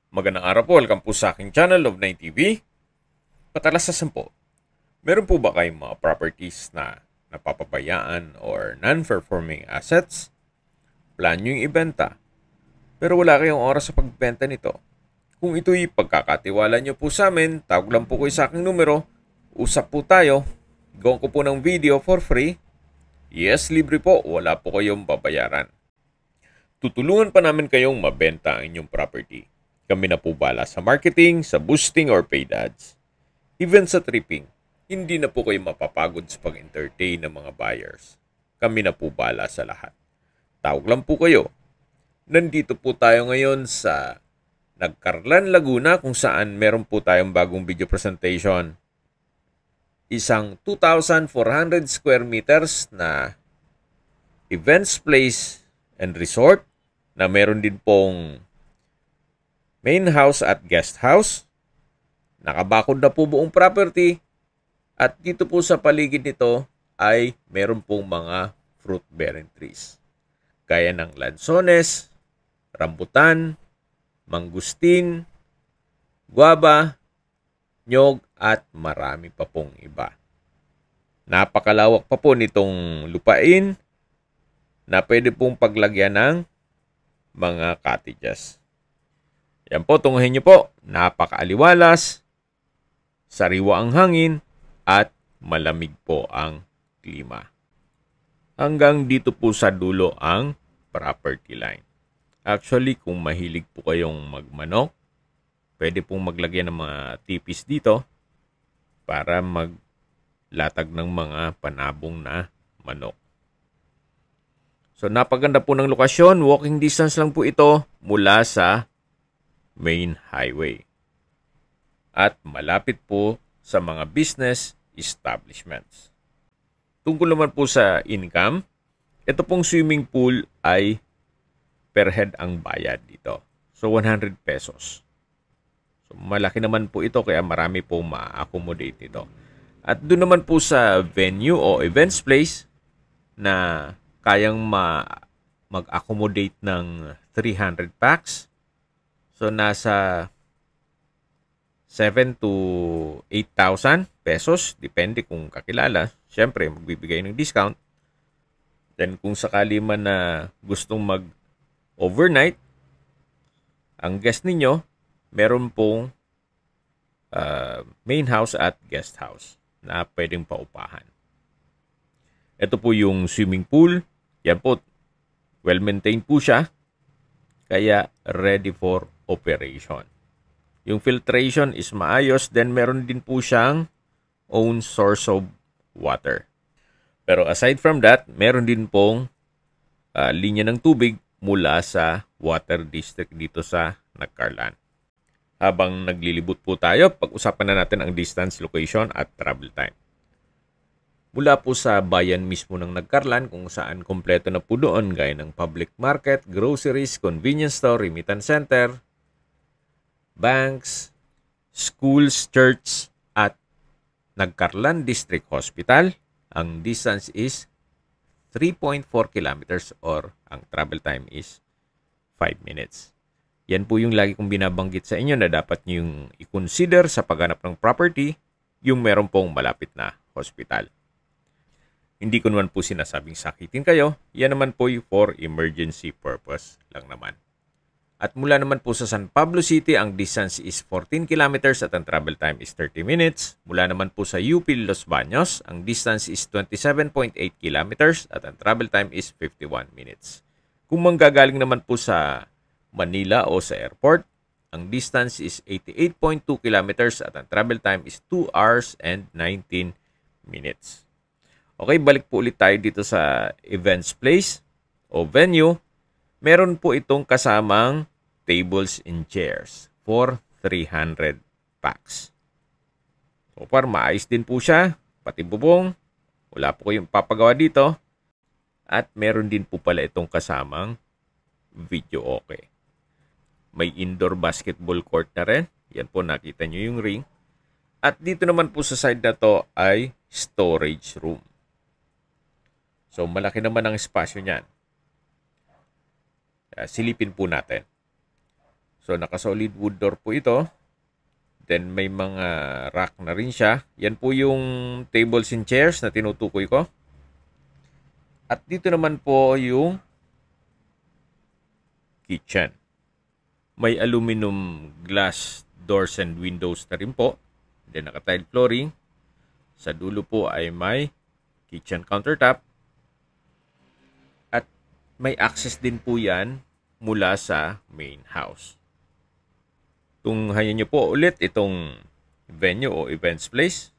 Magandang araw po, welcome po sa aking channel, Love9 TV. Patalasasan po, meron po ba kayong mga properties na napapabayaan or non-performing assets? Plan nyo yung ibenta, pero wala kayong oras sa pagbenta nito. Kung ito'y pagkakatiwala nyo po sa amin, tawag lang po kayo sa aking numero, usap po tayo, gawin ko po ng video for free. Yes, libre po, wala po kayong babayaran. Tutulungan pa namin kayong mabenta ang inyong property. Kami na po bala sa marketing, sa boosting or paid ads. Even sa tripping, hindi na po kayo mapapagod sa pag-entertain ng mga buyers. Kami na po bala sa lahat. Tawag lang po kayo. Nandito po tayo ngayon sa Nagcarlan, Laguna kung saan meron po tayong bagong video presentation. Isang 2,400 square meters na events place and resort na meron din pong main house at guest house. Nakabakod na po buong property at dito po sa paligid nito ay meron pong mga fruit-bearing trees. Gaya ng lansones, rambutan, mangustin, guava, nyog at marami pa pong iba. Napakalawak pa po nitong lupain na pwede pong paglagyan ng mga cottages. Yan po, tunguhin nyo po. Napakaaliwalas, sariwa ang hangin, at malamig po ang klima. Hanggang dito po sa dulo ang property line. Actually, kung mahilig po kayong magmanok, pwede pong maglagyan ng mga tipis dito para maglatag ng mga panabong na manok. So, napaganda po ng lokasyon. Walking distance lang po ito mula sa main highway. At malapit po sa mga business establishments. Tungkol naman po sa income, ito pong swimming pool ay per head ang bayad dito. So, 100 pesos. So, malaki naman po ito kaya marami pong ma-accommodate dito. At doon naman po sa venue o events place na kayang mag-accommodate ng 300 packs. So, nasa 7 to 8,000 pesos. Depende kung kakilala. Siyempre, magbibigay ng discount. Then, kung sakali man na gustong mag-overnight, ang guest ninyo, meron pong main house at guest house na pwedeng paupahan. Ito po yung swimming pool. Yan po, well-maintained po siya. Kaya ready for operation. Yung filtration is maayos. Then meron din po siyang own source of water. Pero aside from that, meron din pong linya ng tubig mula sa water district dito sa Nagcarlan. Habang naglilibot po tayo, pag-usapan na natin ang distance, location at travel time. Mula po sa bayan mismo ng Nagcarlan kung saan kompleto na po doon gaya ng public market, groceries, convenience store, remittance center, banks, schools, church at Nagcarlan District Hospital. Ang distance is 3.4 kilometers or ang travel time is 5 minutes. Yan po yung lagi kong binabanggit sa inyo na dapat nyo yung i-consider sa paghanap ng property yung meron pong malapit na hospital. Hindi ko naman po sinasabing sakitin kayo. Yan naman po for emergency purpose lang naman. At mula naman po sa San Pablo City, ang distance is 14 kilometers at ang travel time is 30 minutes. Mula naman po sa UP Los Baños, ang distance is 27.8 kilometers at ang travel time is 51 minutes. Kung manggagaling naman po sa Manila o sa airport, ang distance is 88.2 kilometers at ang travel time is 2 hours and 19 minutes. Okay, balik po ulit tayo dito sa events place o venue. Meron po itong kasamang tables and chairs for 300 packs. So far, maayos din po siya. Pati bubong. Wala po kayong papagawa dito. At meron din po pala itong kasamang video okay. May indoor basketball court na rin. Yan po, nakita nyo yung ring. At dito naman po sa side na to ay storage room. So, malaki naman ang espasyo niyan. Silipin po natin. So, naka-solid wood door po ito. Then, may mga rack na rin siya. Yan po yung tables and chairs na tinutukoy ko. At dito naman po yung kitchen. May aluminum glass doors and windows na rin po. Then, naka-tile flooring. Sa dulo po ay may kitchen countertop. At may access din po yan mula sa main house. Tunghayan nyo po ulit itong venue o events place.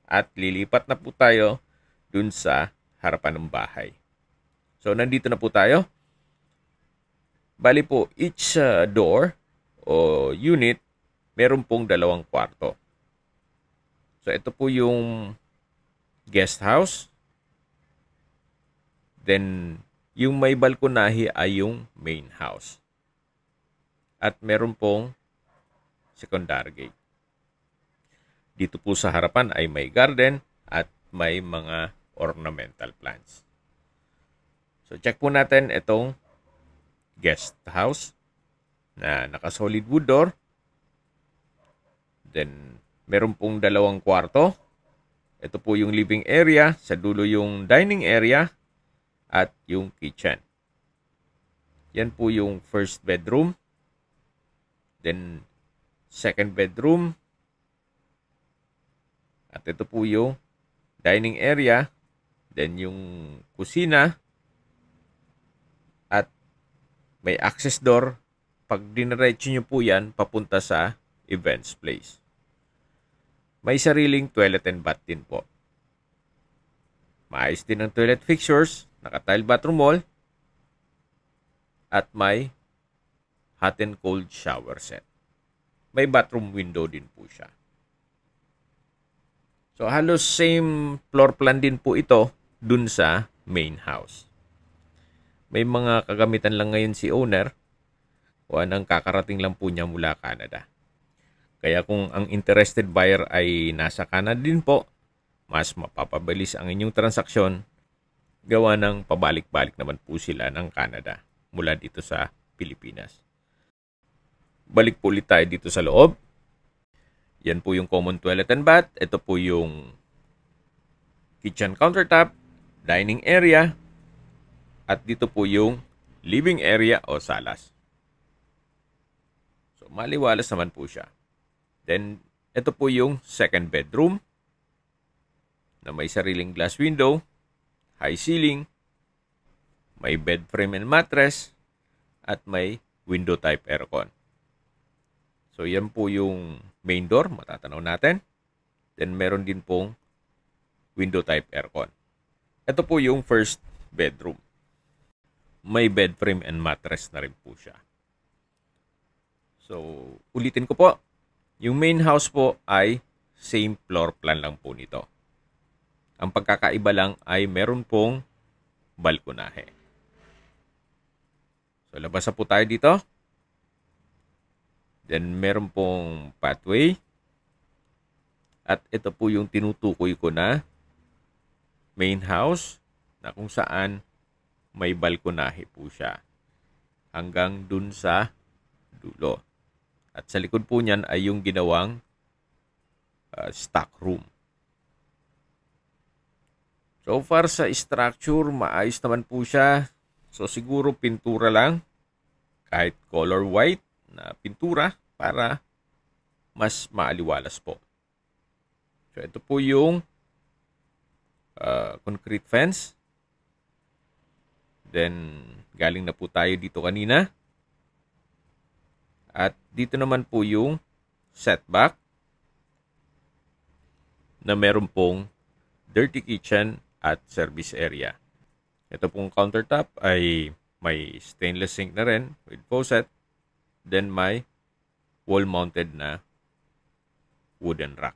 At lilipat na po tayo dun sa harapan ng bahay. So, nandito na po tayo. Bali po, each door o unit, meron pong 2 kwarto. So, ito po yung guest house. Then, yung may balkonahe ay yung main house. At meron pong secondary gate. Dito po sa harapan ay may garden at may mga ornamental plants. So, check po natin itong guest house na naka-solid wood door. Then, meron pong 2 kwarto. Ito po yung living area. Sa dulo yung dining area at yung kitchen. Yan po yung first bedroom. Then, second bedroom. At ito po yung dining area. Then, yung kusina. At may access door. Pag diniretso nyo po yan, papunta sa events place. May sariling toilet and bath din po. Maayos din ang toilet fixtures. Naka-tile bathroom wall. At may hot and cold shower set. May bathroom window din po siya. So, halos same floor plan din po ito dun sa main house. May mga kagamitan lang ngayon si owner o anong kakarating lang po niya mula Canada. Kaya kung ang interested buyer ay nasa Canada din po, mas mapapabilis ang inyong transaksyon gawa ng pabalik-balik naman po sila ng Canada mula dito sa Pilipinas. Balik po ulit tayo dito sa loob. Yan po yung common toilet and bath. Ito po yung kitchen countertop, dining area, at dito po yung living area o salas. So, maliwalas naman po siya. Then, ito po yung second bedroom na may sariling glass window, high ceiling, may bed frame and mattress, at may window type aircon. So, yan po yung main door. Matatanaw natin. Then, meron din pong window type aircon. Ito po yung first bedroom. May bed frame and mattress na rin po siya. So, ulitin ko po. Yung main house po ay same floor plan lang po nito. Ang pagkakaiba lang ay meron pong balkonahe. So, labas na po tayo dito. Then, meron pong pathway. At ito po yung tinutukoy ko na main house na kung saan may balkonahe po siya. Hanggang dun sa dulo. At sa likod po niyan ay yung ginawang stock room. So far sa structure, maayos naman po siya. So siguro pintura lang. Kahit color white na pintura para mas maaliwalas po. So ito po yung concrete fence. Then galing na po tayo dito kanina. At dito naman po yung setback na meron pong dirty kitchen at service area. Ito pong countertop ay may stainless sink na rin with faucet. Then may wall-mounted na wooden rack.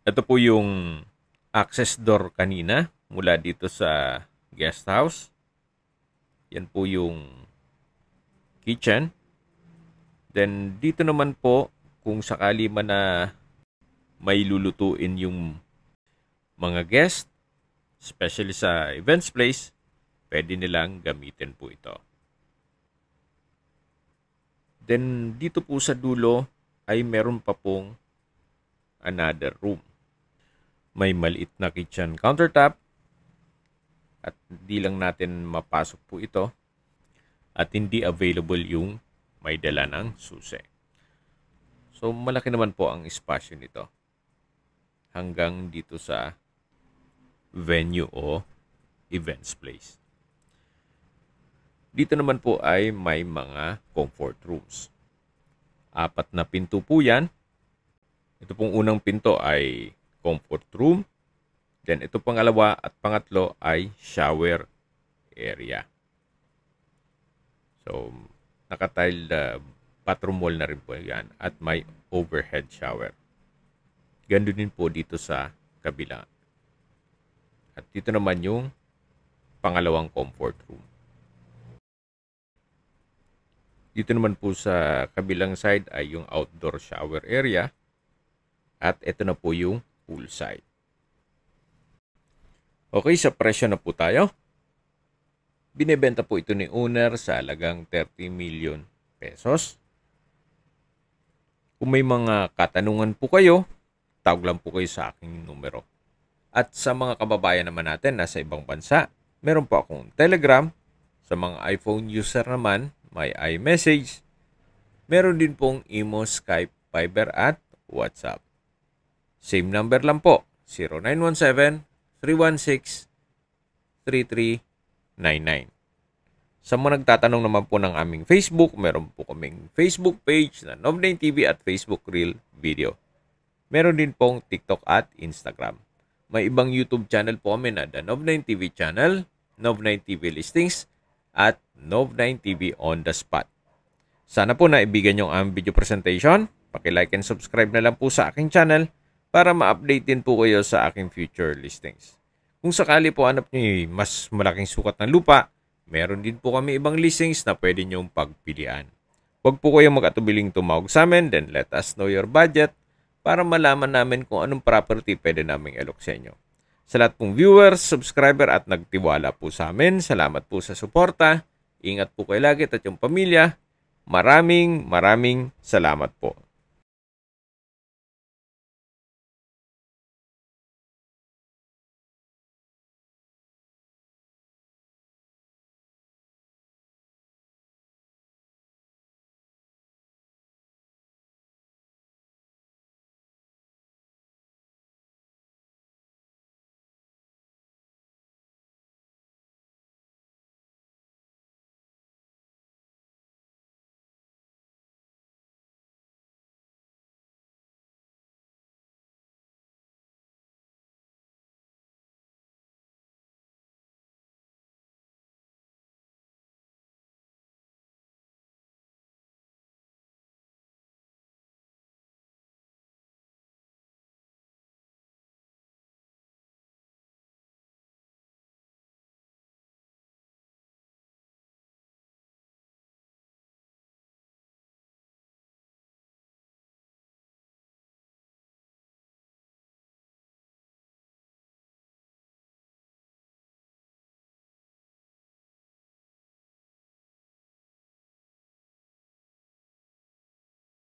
Ito po yung access door kanina mula dito sa guest house. Yan po yung kitchen. Then dito naman po kung sakali man na may lulutuin yung mga guest, especially sa events place, pwede nilang gamitin po ito. Then dito po sa dulo ay meron pa pong another room. May maliit na kitchen countertop at hindi lang natin mapasok po ito at hindi available yung may dala ng susi. So malaki naman po ang espasyo nito hanggang dito sa venue o events place. Dito naman po ay may mga comfort rooms. 4 na pinto po yan. Ito pong unang pinto ay comfort room. Then ito pangalawa at pangatlo ay shower area. So naka-tiled bathroom wall na rin po yan at may overhead shower. Ganoon din po dito sa kabila. At dito naman yung pangalawang comfort room. Dito naman po sa kabilang side ay yung outdoor shower area. At ito na po yung pool side. Okay, sa presyo na po tayo. Binebenta po ito ni owner sa halagang 30 million pesos. Kung may mga katanungan po kayo, tawag lang po kayo sa aking numero. At sa mga kababayan naman natin na sa ibang bansa, meron po akong Telegram. Sa mga iPhone user naman, may iMessage. Meron din pong Imo, Skype, Viber at WhatsApp. Same number lang po, 0917-316-3399. Sa mga nagtatanong naman po ng aming Facebook, meron po kaming Facebook page na Nov9 TV at Facebook Reel Video. Meron din pong TikTok at Instagram. May ibang YouTube channel po kami na The Nov9 TV Channel, Nov9 TV Listings, at Nov9 TV On The Spot. Sana po naibigan yung aming video presentation. Paki-like and subscribe na lang po sa aking channel para ma-update din po kayo sa aking future listings. Kung sakali po hanap nyo mas malaking sukat ng lupa, meron din po kami ibang listings na pwede nyong pagpilian. Huwag po kayong mag-atubiling tumawag sa amin, then let us know your budget para malaman namin kung anong property pwede naming alok sa inyo. Sa lahat pong viewers, subscriber at nagtiwala po sa amin, salamat po sa suporta. Ingat po kayo lagi at yung pamilya. Maraming salamat po.